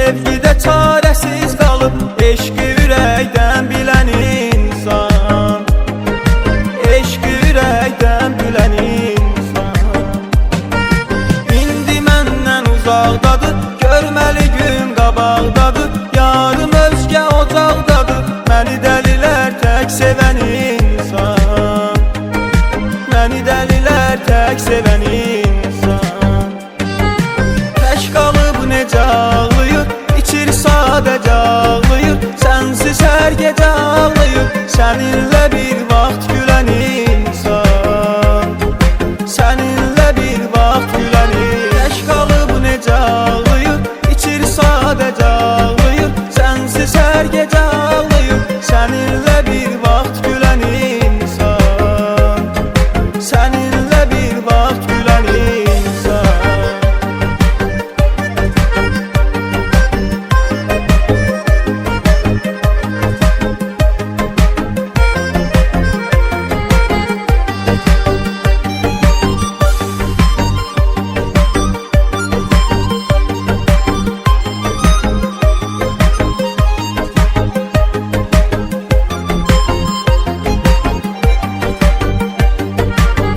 Sevgidə çarəsiz qalıb eşqi ürəkdən bilən insan, eşqi ürəkdən bilən insan. İndi məndən uzaqdadır, görməli gün qabaqdadır. Yarım özgə ocaqdadır, məni dəlilər tək sevən insan, məni dəlilər tək sevən insan. Tək qalıb necə ağlayır, içir sadəcə ağlayır. Sənsiz hər gecə ağlayır, səninlə bir vaxt gülən insan, səninlə bir vaxt gülən insan. Tək qalıb necə ağlayır, içir sadəcə ağlayır. Sənsiz hər gecə ağlayır, səninlə bir vaxt gülən insan, səninlə bir vaxt gülən insan.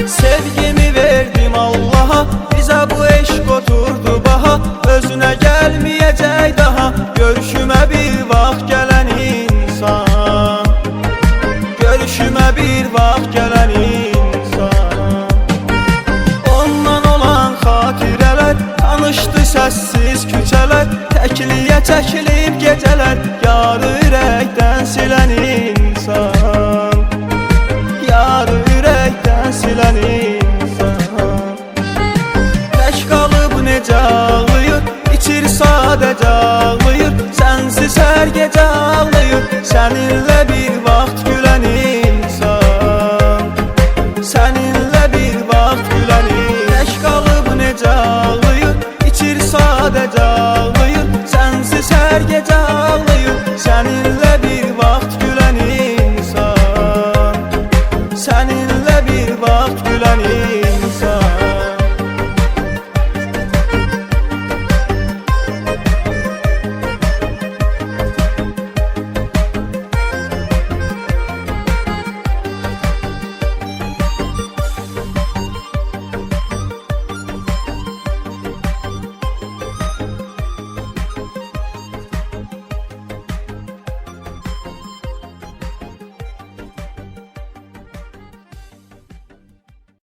Sevgimi verdim Allaha, bizə bu eşq oturdu baha. Özünə gəlməyəcək daha, görüşümə bir vaxt gələn insan, görüşümə bir vaxt gələn insan. Ondan olan xatirələr, tanışdı səssiz küçələr. Təkliyə çəkilib gecələr, yarı ürəkdən silən insan, yarı ürəkdən silən insan. Tək qalıb necə ağlayır, içir sadəcə ağlayır. Sənsiz hər gecə ağlayır, səninlə bir vaxt